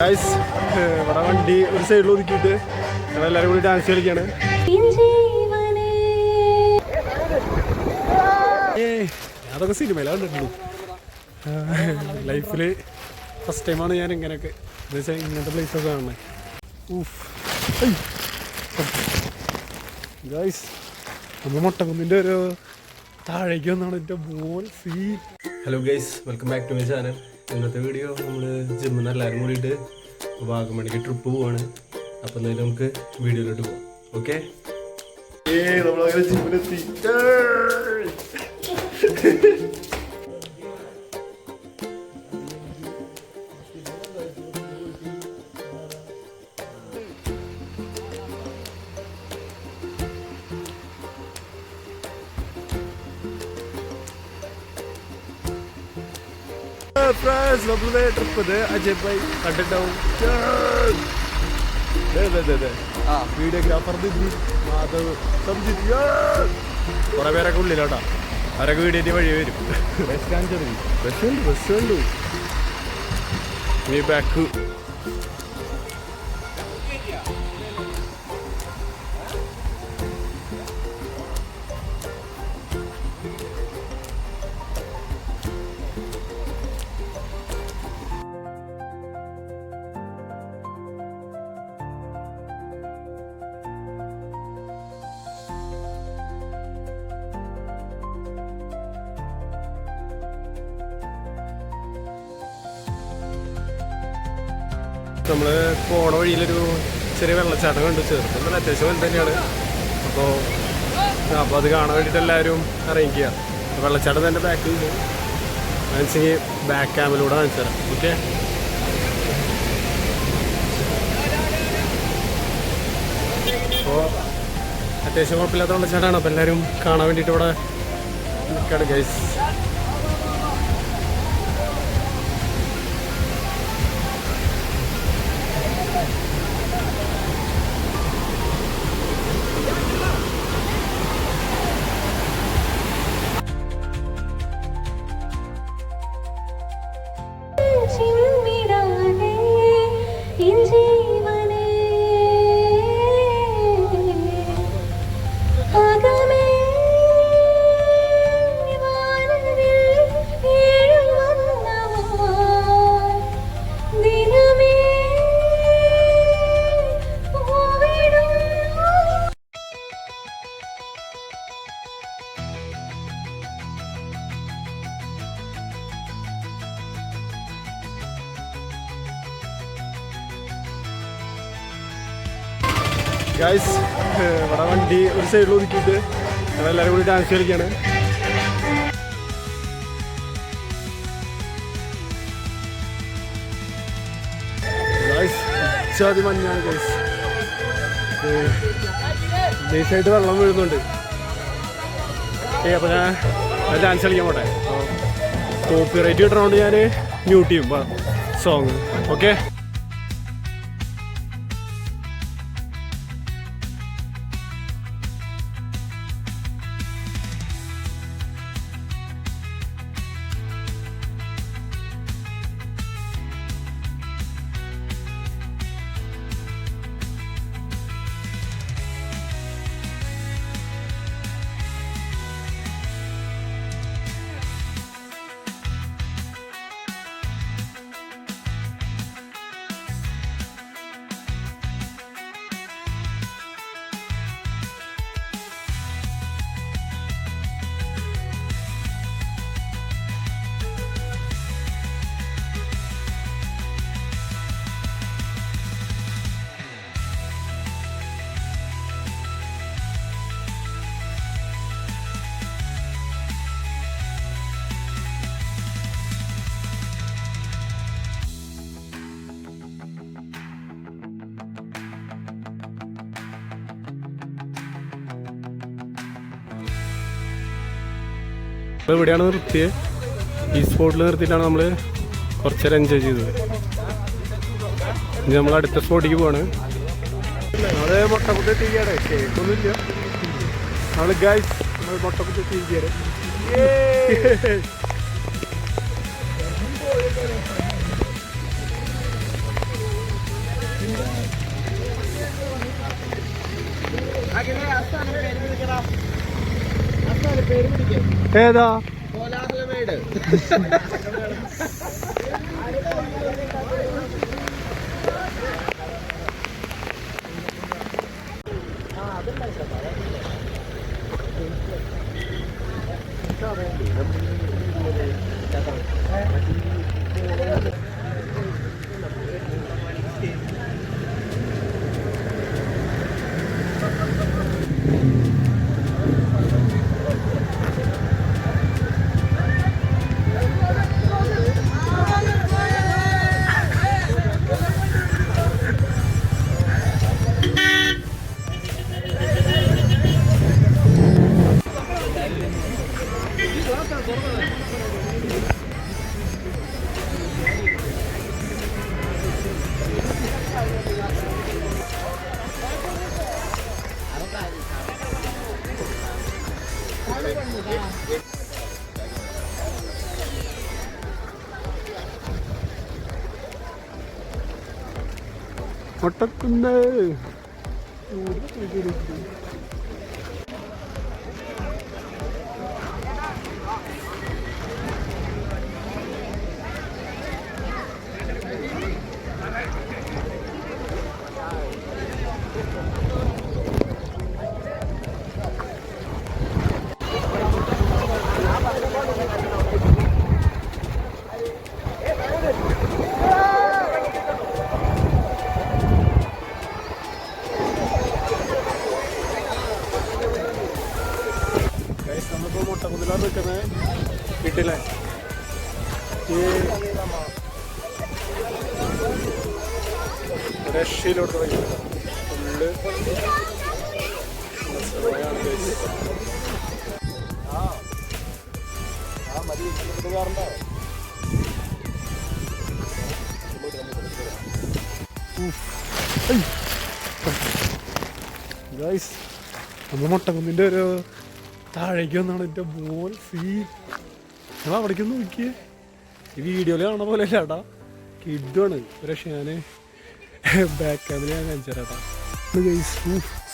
Guys ഇവിടെ വണ്ടി ഒരു സൈഡിൽ ഒതുക്കിയിട്ട് ഞങ്ങളെല്ലാവരും കൂടി ഡാൻസ് കളിക്കുകയാണ്. അതൊക്കെ സിനിമയിലാണ് കണ്ടിട്ടുള്ളൂ. ലൈഫിൽ ഫസ്റ്റ് ടൈമാണ് ഞാൻ ഇങ്ങനെയൊക്കെ എന്ന് വെച്ചാൽ ഇങ്ങനത്തെ പ്ലേസൊക്കെ കാണുന്നത്. ഗൈസ് നമ്മൾ മൊട്ടക്കുന്നിൻ്റെ ഒരു താഴേക്ക് വന്നാണ് എൻ്റെ ബോൾ സീ. Hello guys, welcome back to my channel. ഇന്നത്തെ വീഡിയോ നമ്മൾ ജിമ്മിൽ നിന്ന് എല്ലാവരും കൂടിയിട്ട് വാഗമണിക്ക് ട്രിപ്പ് പോവാണ്. അപ്പം എന്തായാലും നമുക്ക് വീഡിയോയിലോട്ട് പോവാം. ഓക്കെ, നമ്മളങ്ങനെ ജിമ്മിലെത്തി. നമ്മളെ ട്രിപ്പ് ഇത് അജയ് ഭായി കണ്ടിട്ടുണ്ടാവും. വീഡിയോഗ്രാഫർ മാധവ് സംജിത്ത് കുറെ പേരൊക്കെ ഉള്ളിലോട്ടാ. അവരൊക്കെ വീഡിയോന്റെ വഴി വരും. ബസ്സുണ്ട് ഈ ബാക്ക്. നമ്മള് പോണ വഴിയിലൊരു ചെറിയ വെള്ളച്ചാട്ടം കണ്ടു. ചേർത്ത് അത്യാവശ്യം വലുത് തന്നെയാണ്. അപ്പോൾ അത് കാണാൻ വേണ്ടിയിട്ട് എല്ലാവരും ഇറങ്ങിക്കുക. വെള്ളച്ചാട്ടം തന്നെ ബാക്കിൽ മനസ്സിലെങ്കിൽ ബാക്ക് ക്യാമിലൂടെ കാണിച്ചു തരാം. ഓക്കെ, അപ്പോൾ അത്യാവശ്യം കുഴപ്പമില്ലാത്ത വെള്ളച്ചാട്ടമാണ്. അപ്പോൾ എല്ലാവരും കാണാൻ വേണ്ടിയിട്ട് ഇവിടെ നിൽക്കുകയാണ് ഗൈസ്. ഗൈസ് ഇവിടെ വണ്ടി ഒരു സൈഡിൽ ഒതുക്കിയിട്ട് ഞങ്ങളെല്ലാവരും കൂടി ഡാൻസ് കളിക്കുകയാണ്. ഗൈസ് ഇച്ചാതി മഞ്ഞാണ് ഗൈസ്. നൈസായിട്ട് വെള്ളം വീഴുന്നുണ്ട്. അപ്പോൾ ഞാൻ ഡാൻസ് കളിക്കാൻ പോട്ടെ. കോപ്പി റൈറ്റ് കിട്ടണോണ്ട് ഞാൻ മ്യൂട്ട് ചെയ്യും സോങ്. ഓക്കെ, അപ്പോൾ ഇവിടെയാണ് നിർത്തിയത്. ഈ സ്പോട്ടിൽ നിർത്തിയിട്ടാണ് നമ്മൾ കുറച്ച് നേരം എൻജോയ് ചെയ്തത്. ഇനി നമ്മൾ അടുത്ത സ്പോട്ടിലേക്ക് പോവാണ്. അത് മുട്ടക്കുത്തി എത്തിക്കുകയാണ്. കേക്കൊന്നുമില്ല. നമ്മൾ ഗൈസ് നമ്മൾ മുട്ടക്കുത്തി എത്തിക്കുകയാണ്. ഏതാ ഒട്ടക്കുന്ന് നമ്മളിപ്പോൾ മുട്ടക്കുന്നിലാണ് നിൽക്കുന്നത്. കിട്ടില്ലേ രക്ഷയിലോട്ട് തുടങ്ങി ഫുള്ള് ഗൈസ് നമ്മൾ മുട്ടക്കുന്നിൻ്റെ ഒരു താഴേക്ക് വന്നാണ് എൻ്റെ മോൻ സീൻ. നമ്മൾ അവിടേക്ക് ഒന്ന് നോക്കിയേ. ഈ വീഡിയോയിൽ കാണുന്ന പോലെ അല്ല ഏട്ടാ, കിഡാണ്. ഒരു പക്ഷേ ഞാൻ ബാക്ക് ക്യാമിൽ ഞാൻ കാണിച്ചു തരാം ഏട്ടാ. ഗൈസ്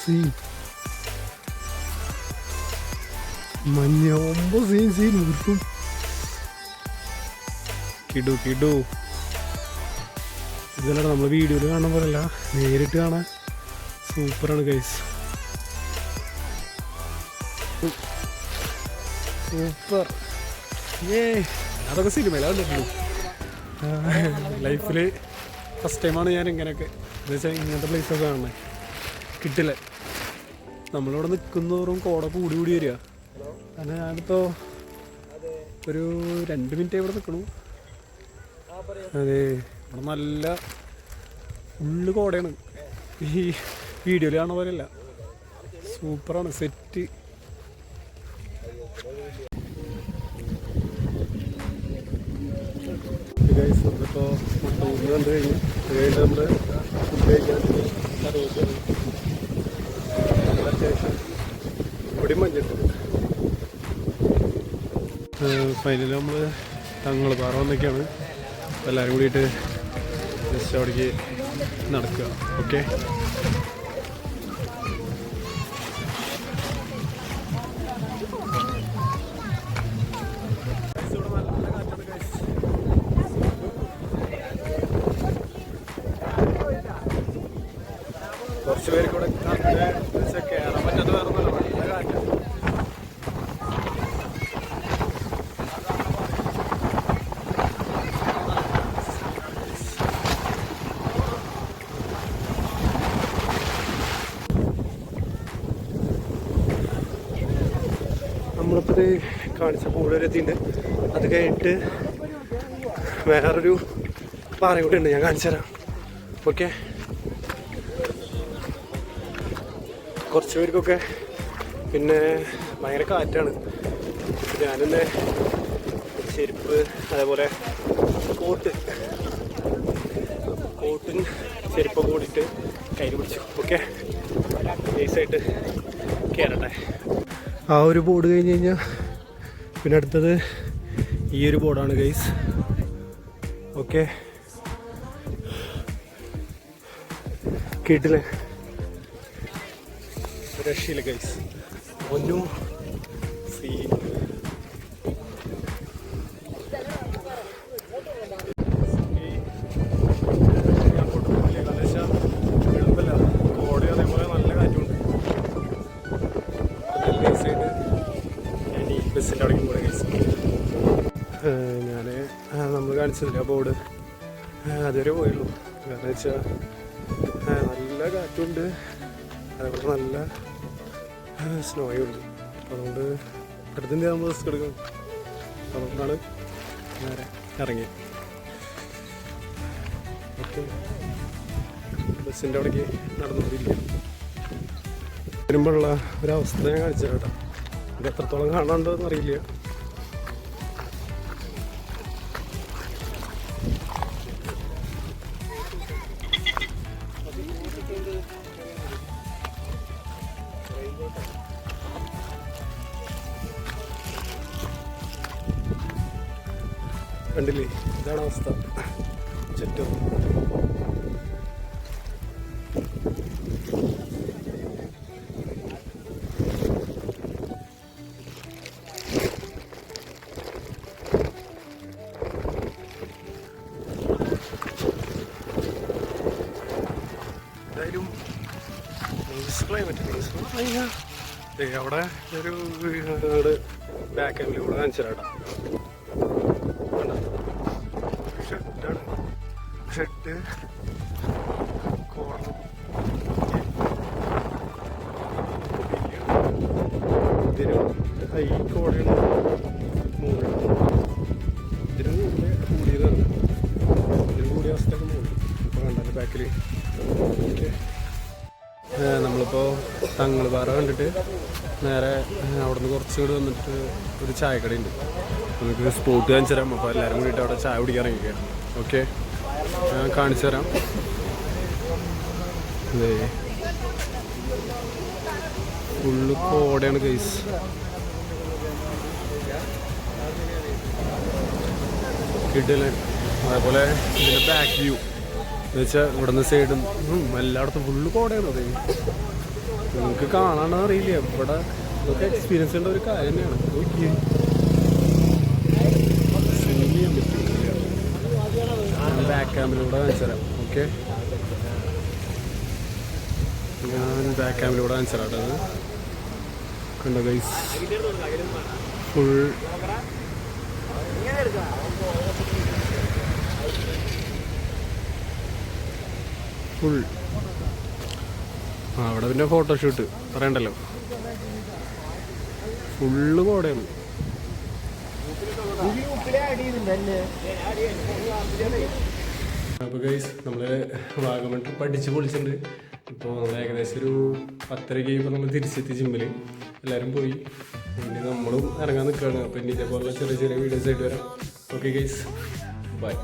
സീൻ മഞ്ഞൊമ്പോ സീൻ നിർത്തും. കിടു ഇതല്ല നമ്മൾ വീഡിയോയിൽ കാണുന്ന പോലെയല്ല, നേരിട്ട് കാണാൻ സൂപ്പറാണ് ഗൈസ്. സൂപ്പർ. അതൊക്കെ സിനിമയിലാണ് കണ്ടിട്ടുള്ളൂ. ലൈഫിൽ ഫസ്റ്റ് ടൈമാണ് ഞാൻ ഇങ്ങനെയൊക്കെ എന്താ വെച്ചാൽ ഇങ്ങനത്തെ പ്ലേസൊക്കെ കാണുന്നത്. കിട്ടില്ലേ, നമ്മളിവിടെ നിൽക്കുന്നതോറും കോട കൂടി വരിക. കാരണം ഞാനിപ്പോൾ ഒരു 2 മിനിറ്റ് ഇവിടെ നിൽക്കണു. അതെ, ഇവിടെ നല്ല ഫുള്ള് കോടയാണ്. ഈ വീഡിയോയിൽ കാണുന്ന പോലെയല്ല, സൂപ്പറാണ് സെറ്റ്. നമ്മളിപ്പോൾ മുട്ടൂരിൽ കണ്ടു കഴിഞ്ഞ് നമ്മൾ ഫുഡ് കഴിക്കാൻ അത്യാവശ്യം ഇവിടെ മഞ്ഞിട്ട് ഫൈനലി നമ്മൾ തങ്ങൾപ്പാറ വന്നൊക്കെയാണ്. എല്ലാവരും കൂടിയിട്ട് ജസ്റ്റ് അവിടേക്ക് നടക്കുക. ഓക്കെ, കുറച്ച് പേർക്ക് കൂടെ കയറാൻ പറ്റാത്ത വേറെ നല്ല കാറ്റ്. നമ്മളിപ്പോൾ കാണിച്ച കൂടുതൽ എത്തിയിട്ടുണ്ട്. അത് കഴിഞ്ഞിട്ട് വേറൊരു പാറ കൂടെ ഉണ്ട്, ഞാൻ കാണിച്ചു തരാം. ഓക്കെ, കുറച്ച് പേർക്കൊക്കെ പിന്നെ ഭയങ്കര കാറ്റാണ്. ഞാനെന്നെ ചെരുപ്പ് അതേപോലെ കോട്ടും ചെരുപ്പൊക്കെ കൂടിയിട്ട് കയ്യിൽ പിടിച്ചു. ഓക്കെ, നൈസായിട്ട് കയറട്ടെ. ആ ഒരു ബോർഡ് കഴിഞ്ഞ് കഴിഞ്ഞാൽ പിന്നെ അടുത്തത് ഈ ഒരു ബോർഡാണ് ഗൈസ്. ഓക്കെ, കേട്ടില്ലേ, രക്ഷയില്ല ഗൈസ്. ഒന്നു സീൻ. അതേപോലെ നല്ല കാറ്റുണ്ട്. ബസ്സിൻ്റെ അവിടേക്കും കൂടെ ഗൈസ്. നമ്മൾ കാണിച്ചില്ല ബോർഡ്, അതുവരെ പോയുള്ളൂ. കാരണം വെച്ചാൽ നല്ല കാറ്റുണ്ട്, അതേപോലെ നല്ല സ്നോയുണ്ട്. അതുകൊണ്ട് അടുത്തിൻ്റെ നമ്മൾ റിസ്ക് എടുക്കണം. അതുകൊണ്ടാണ് നേരെ ഇറങ്ങിയത്. ഓക്കെ, ബസ്സിൻ്റെ അവിടേക്ക് നടന്നുകൊണ്ടിരിക്കുക. വരുമ്പോഴുള്ള ഒരവസ്ഥ ഞാൻ കാണിച്ചു കേട്ടോ. ഇത് എത്രത്തോളം കാണാണ്ടോ എന്നറിയില്ല. കണ്ടില്ലേ, ഇതാണ് അവസ്ഥ. ചുറ്റും എന്തായാലും ക്ലൈമറ്റ് അവിടെ ഒരു ബാക്ക് ആംഗിൾ കൂടെ കാണിച്ചാട്ടാ. ഷെഡാണ്, ഷെഡ് കോർണർ. ഇതിന് ഹൈ കോടയാണ്, മൂന്നാണ്. ഇതിന് മുമ്പേ കൂടിയതാണ്, ഇതിന് കൂടിയ അവസ്ഥയൊക്കെ മൂന്ന്. ഇപ്പോൾ കണ്ടത് ബാക്കിൽ. ഓക്കെ, നമ്മളിപ്പോൾ തങ്ങൾപാറ കണ്ടിട്ട് നേരെ അവിടെ നിന്ന് കുറച്ചും കൂടി വന്നിട്ട് ഒരു ചായക്കടയുണ്ട്. നമുക്ക് സ്പോട്ട് കാണിച്ചു തരാം. അപ്പോൾ എല്ലാവരും കൂടിയിട്ട് അവിടെ ചായ കുടിക്കാൻ ഇറങ്ങിക്കുക. ഓക്കെ, ഞാൻ കാണിച്ചു തരാം. അതെ, ഫുള്ള് കോടയാണ് ഗൈസ്. കിട്ടില്ല. അതേപോലെ ഇതിൻ്റെ ബാക്ക് വ്യൂ എന്ന് വെച്ചാൽ ഇവിടെ നിന്ന് സൈഡും എല്ലായിടത്തും ഫുള്ള് കോടയാണ്. അതെ, നിങ്ങൾക്ക് കാണാണെന്ന് അറിയില്ല. ഇവിടെ ഇതൊക്കെ എക്സ്പീരിയൻസ് ചെയ്യേണ്ട ഒരു കാര്യം തന്നെയാണ്. നോക്കിയേ, സ്വിമ്മിങ് ചെയ്യാൻ പറ്റില്ല. ഞാൻ ബാക്ക് ക്യാമ്പിലൂടെ കാണിച്ചു തരാം. ഓക്കെ, ഞാൻ ബാക്ക് ക്യാമ്പിലൂടെ കാണിച്ചു തരാം കേട്ടോ. കണ്ടോ ഗൈസ്, ഫുൾ ഫുൾ. അവിടെ പിന്നെ ഫോട്ടോഷൂട്ട് പറയണ്ടല്ലോ, ഫുള്ള് കോടയാണ്. അപ്പോൾ ഗൈസ്, നമ്മൾ വാഗമൺ ട്രിപ്പ് അടിച്ച് പൊളിച്ചിട്ടുണ്ട്. ഇപ്പോൾ നമ്മൾ ഏകദേശം ഒരു 10:30 ഇപ്പോൾ നമ്മൾ തിരിച്ചെത്തി ജിമ്മിൽ. എല്ലാവരും പോയി, ഇനി നമ്മളും ഇറങ്ങാൻ നിൽക്കുകയാണ്. അപ്പോൾ ഇനി ഇതേപോലുള്ള ചെറിയ ചെറിയ വീഡിയോസ് ആയിട്ട് വരാം. Okay guys, by.